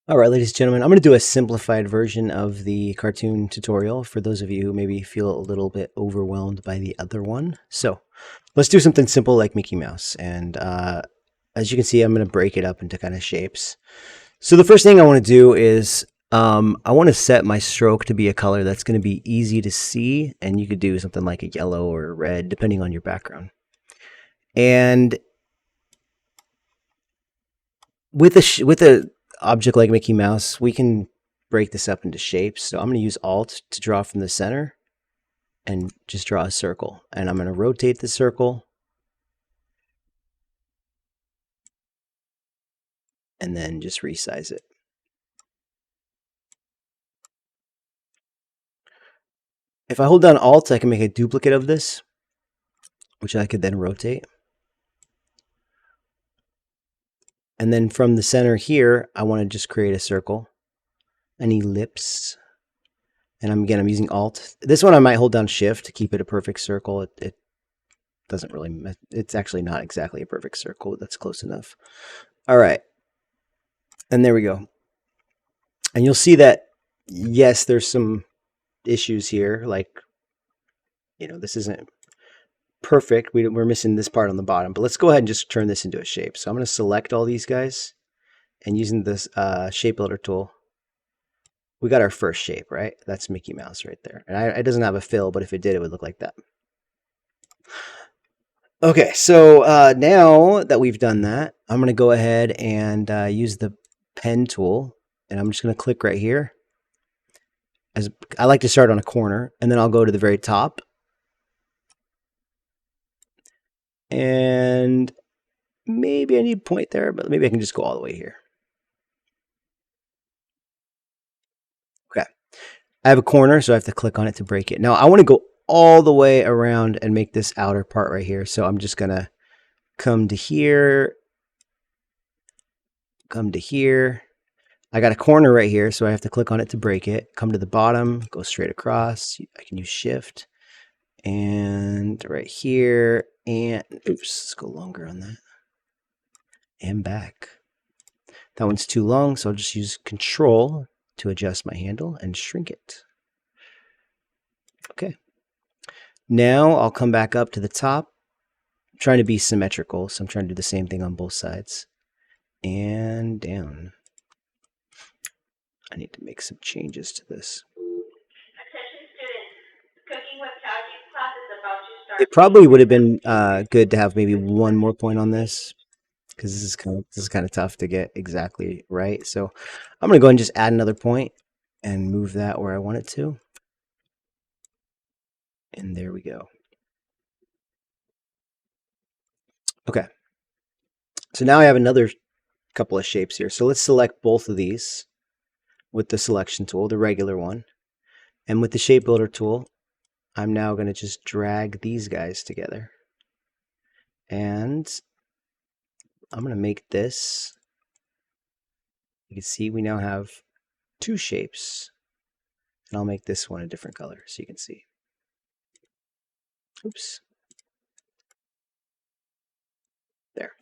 All right, ladies and gentlemen, I'm going to do a simplified version of the cartoon tutorial for those of you who maybe feel a little bit overwhelmed by the other one. So let's do something simple like Mickey Mouse. And as you can see, I'm going to break it up into kind of shapes. So the first thing I want to do is I want to set my stroke to be a color that's going to be easy to see. And you could do something like a yellow or a red, depending on your background. And with a object like Mickey Mouse, we can break this up into shapes. So I'm going to use Alt to draw from the center and just draw a circle. And I'm going to rotate the circle and then just resize it. If I hold down Alt, I can make a duplicate of this, which I could then rotate. And then from the center here, I want to just create a circle, an ellipse. And I'm using Alt. This one I might hold down Shift to keep it a perfect circle. It doesn't really, it's actually not exactly a perfect circle. That's close enough. All right. And there we go. And you'll see that, yes, there's some issues here. Like, this isn't perfect. We're missing this part on the bottom. But let's go ahead and just turn this into a shape. So I'm going to select all these guys. And using this shape builder tool, we got our first shape, right? That's Mickey Mouse right there. And it doesn't have a fill, but if it did, it would look like that. Okay, so now that we've done that, I'm going to go ahead and use the pen tool. And I'm just going to click right here. As I like to start on a corner, and then I'll go to the very top. And maybe I need a point there, but maybe I can just go all the way here. Okay. I have a corner, so I have to click on it to break it. Now I want to go all the way around and make this outer part right here. So I'm just going to come to here, come to here. I got a corner right here, so I have to click on it to break it. Come to the bottom, go straight across. I can use Shift. And right here, and oops, let's go longer on that. And back. That one's too long, so I'll just use Control to adjust my handle and shrink it. Okay. Now I'll come back up to the top. I'm trying to be symmetrical, so I'm trying to do the same thing on both sides. And down. I need to make some changes to this. It probably would have been good to have maybe one more point on this, because this is kind of tough to get exactly right. So I'm going to go ahead and just add another point and move that where I want it to. And there we go. Okay. So now I have another couple of shapes here. So let's select both of these with the selection tool, the regular one. And with the shape builder tool, I'm now going to just drag these guys together. And I'm going to make this. You can see we now have two shapes. And I'll make this one a different color so you can see. Oops. There.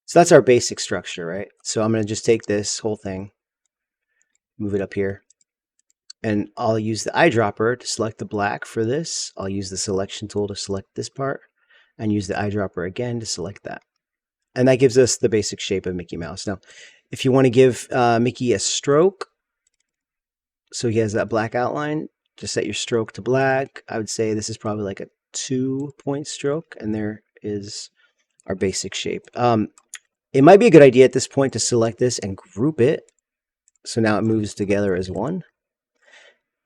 So that's our basic structure, right? So I'm going to just take this whole thing, move it up here, and I'll use the eyedropper to select the black for this. I'll use the selection tool to select this part, and use the eyedropper again to select that. And that gives us the basic shape of Mickey Mouse. Now, if you want to give Mickey a stroke, so he has that black outline, just set your stroke to black. I would say this is probably like a 2-point stroke, and there is our basic shape. It might be a good idea at this point to select this and group it. So now it moves together as one.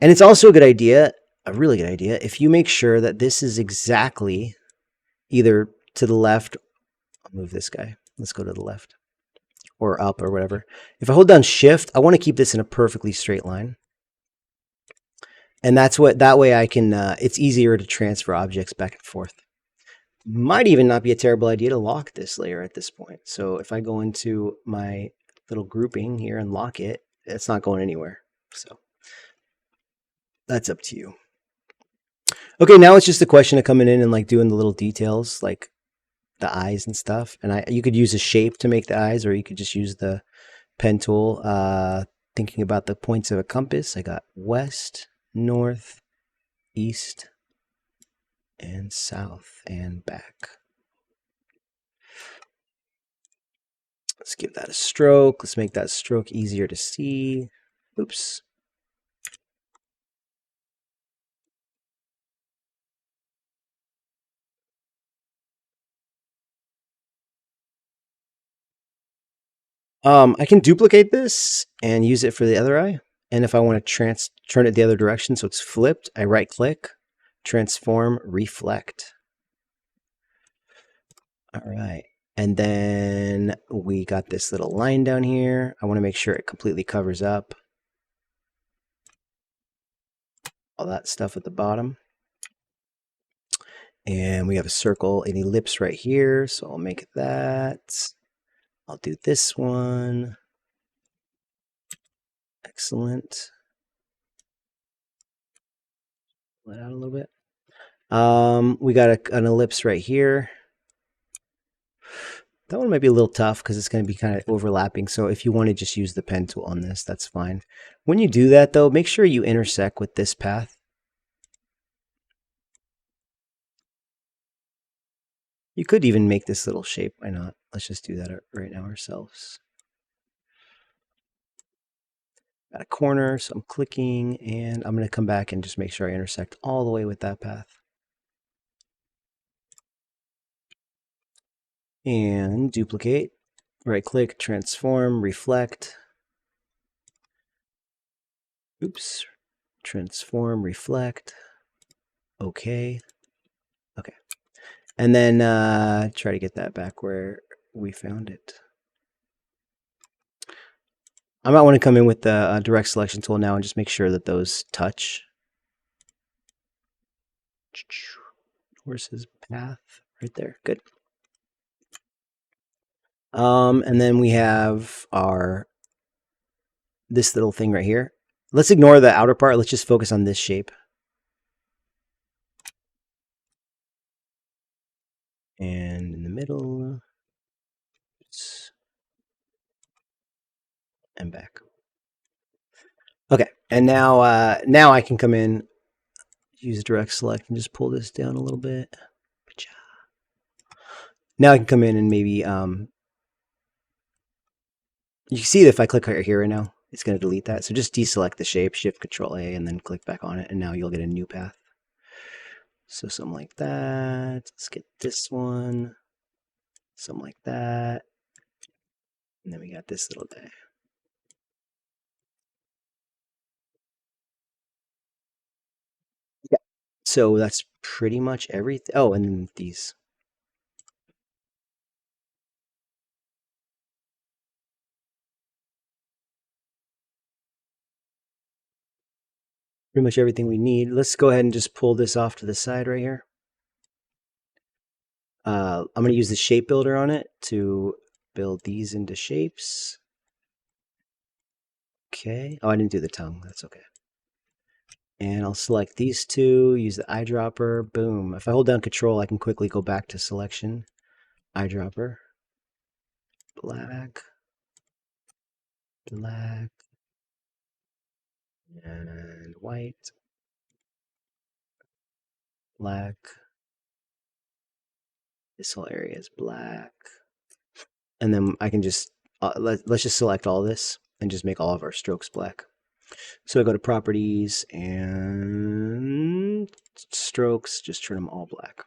And it's also a good idea, a really good idea, if you make sure that this is exactly either to the left. I'll move this guy. Let's go to the left or up or whatever. If I hold down Shift, I want to keep this in a perfectly straight line. And that way I can, it's easier to transfer objects back and forth. Might even not be a terrible idea to lock this layer at this point. So if I go into my little grouping here and lock it, it's not going anywhere. So that's up to you. Okay, now it's just a question of coming in and like doing the little details, like the eyes and stuff. And you could use a shape to make the eyes, or you could just use the pen tool, thinking about the points of a compass, I got west, north, east, and south, and back. Let's give that a stroke. Let's make that stroke easier to see. Oops. I can duplicate this and use it for the other eye. And if I want to turn it the other direction so it's flipped, I right click, transform, reflect. All right. And then we got this little line down here. I want to make sure it completely covers up all that stuff at the bottom. And we have a circle, an ellipse right here. So I'll make that. I'll do this one. Excellent. Let out a little bit. We got an ellipse right here. That one might be a little tough because it's going to be kind of overlapping. So if you want to just use the pen tool on this, that's fine. When you do that, though, make sure you intersect with this path. You could even make this little shape. Why not? Let's just do that right now ourselves. Got a corner, so I'm clicking, and I'm going to come back and just make sure I intersect all the way with that path. And duplicate. Right click, transform, reflect. Oops. Transform, reflect. Okay. Okay. And then try to get that back where we found it. I might want to come in with the direct selection tool now and just make sure that those touch. Where's his path? Right there. Good. And then we have this little thing right here. Let's ignore the outer part. Let's just focus on this shape. And in the middle. And back. Okay, and now I can come in, use direct select, and just pull this down a little bit. Now I can come in and maybe you can see that if I click right here right now, it's going to delete that. So just deselect the shape, Shift Control A, and then click back on it, and now you'll get a new path. So something like that. Let's get this one. Something like that. And then we got this little guy. Yeah. So that's pretty much everything. Oh, and then these. Pretty much everything we need. Let's go ahead and just pull this off to the side right here. I'm going to use the shape builder on it to build these into shapes. Okay. Oh, I didn't do the tongue. That's okay. And I'll select these two, use the eyedropper, boom. If I hold down Control, I can quickly go back to selection, eyedropper, black, black, and white, black. This whole area is black. And then I can just, let's just select all this and just make all of our strokes black. So I go to properties and strokes, just turn them all black.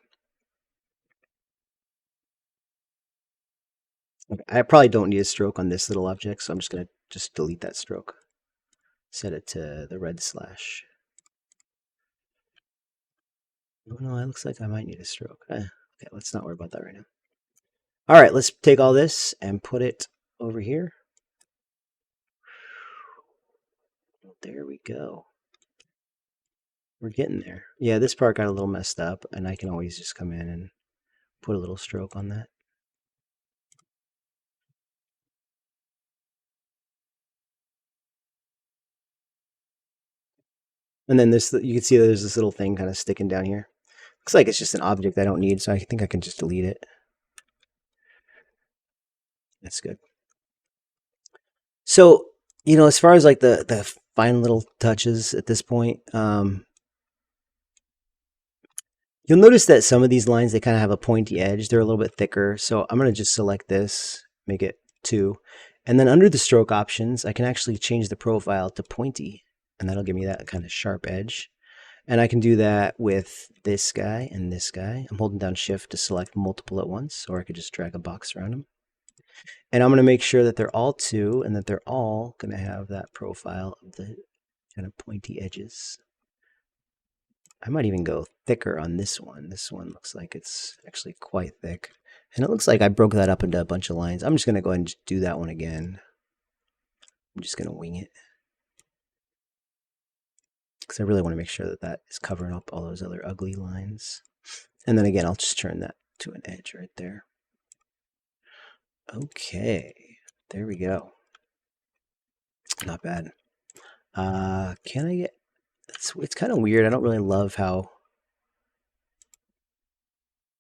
Okay. I probably don't need a stroke on this little object, so I'm just going to just delete that stroke. Set it to the red slash. Oh no, it looks like I might need a stroke. Okay, let's not worry about that right now. All right, let's take all this and put it over here. There we go. We're getting there. Yeah, this part got a little messed up, and I can always just come in and put a little stroke on that. And then this, you can see there's this little thing kind of sticking down here. Looks like it's just an object I don't need, so I think I can just delete it. That's good. So, as far as like the fine little touches at this point, you'll notice that some of these lines, they kind of have a pointy edge. They're a little bit thicker. So I'm going to just select this, make it 2. And then under the stroke options, I can actually change the profile to pointy. And that'll give me that kind of sharp edge. And I can do that with this guy and this guy. I'm holding down Shift to select multiple at once, or I could just drag a box around them. And I'm going to make sure that they're all 2 and that they're all going to have that profile of the kind of pointy edges. I might even go thicker on this one. This one looks like it's actually quite thick. And it looks like I broke that up into a bunch of lines. I'm just going to go ahead and just do that one again. I'm just going to wing it, because I really want to make sure that that is covering up all those other ugly lines. And then again, I'll just turn that to an edge right there. Okay, there we go. Not bad. Can I get... It's kind of weird. I don't really love how...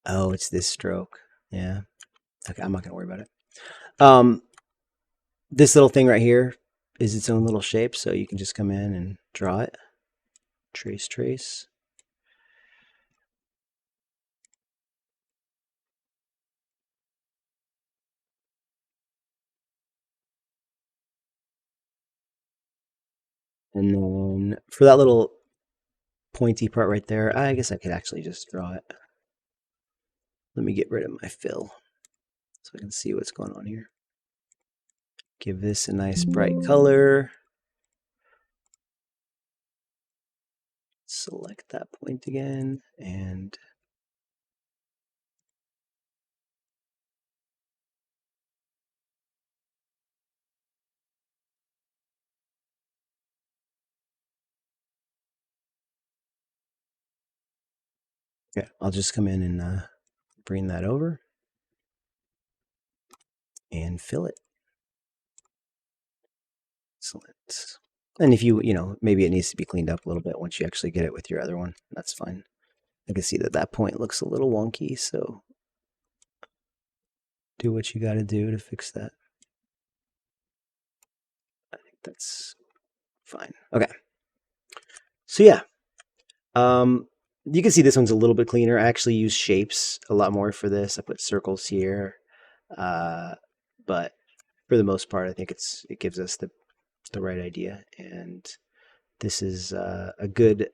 Oh, it's this stroke. Yeah. Okay, I'm not going to worry about it. This little thing right here is its own little shape, so you can just come in and draw it. Trace, trace. And then for that little pointy part right there, I guess I could actually just draw it. Let me get rid of my fill so I can see what's going on here. Give this a nice bright color. Select that point again, and yeah, I'll just come in and bring that over and fill it. Excellent. And if maybe it needs to be cleaned up a little bit once you actually get it with your other one, that's fine. I can see that that point looks a little wonky, so do what you got to do to fix that. I think that's fine. Okay. So yeah, you can see this one's a little bit cleaner. I actually use shapes a lot more for this. I put circles here, but for the most part, I think it gives us the right idea. And this is a good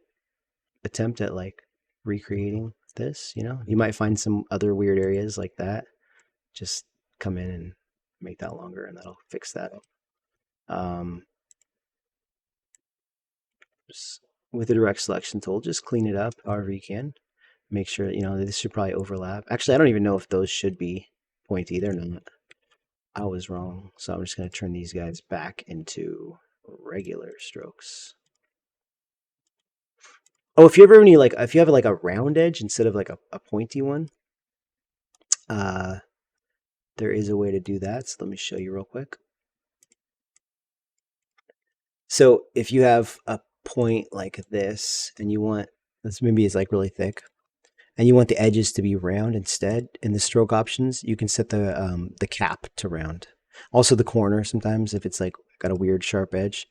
attempt at like recreating this. You might find some other weird areas like that. Just come in and make that longer, and that'll fix that up. With the direct selection tool, just clean it up however you can. Make sure, this should probably overlap. Actually, I don't even know if those should be pointy. They're not. I was wrong. So I'm just going to turn these guys back into regular strokes. Oh, if you ever if you have like a round edge instead of like a pointy one, there is a way to do that. So let me show you real quick. So if you have a point like this, and you want this, maybe it's like really thick, and you want the edges to be round instead, in the stroke options, you can set the cap to round. Also the corner, sometimes if it's like got a weird sharp edge,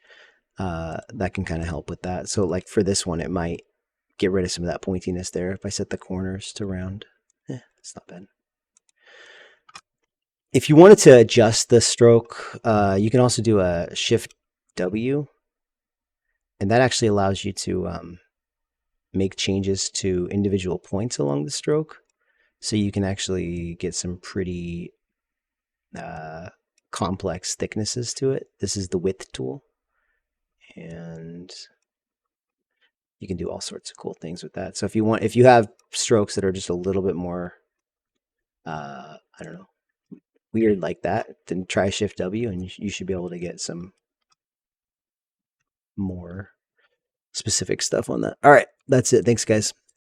that can kind of help with that. So like for this one, it might get rid of some of that pointiness there if I set the corners to round. It's not bad. If you wanted to adjust the stroke, you can also do a Shift W, and that actually allows you to make changes to individual points along the stroke. So you can actually get some pretty complex thicknesses to it. This is the width tool, and you can do all sorts of cool things with that. So if you have strokes that are just a little bit more, I don't know, weird like that, then try Shift W, and you should be able to get some more specific stuff on that. All right, that's it. Thanks, guys.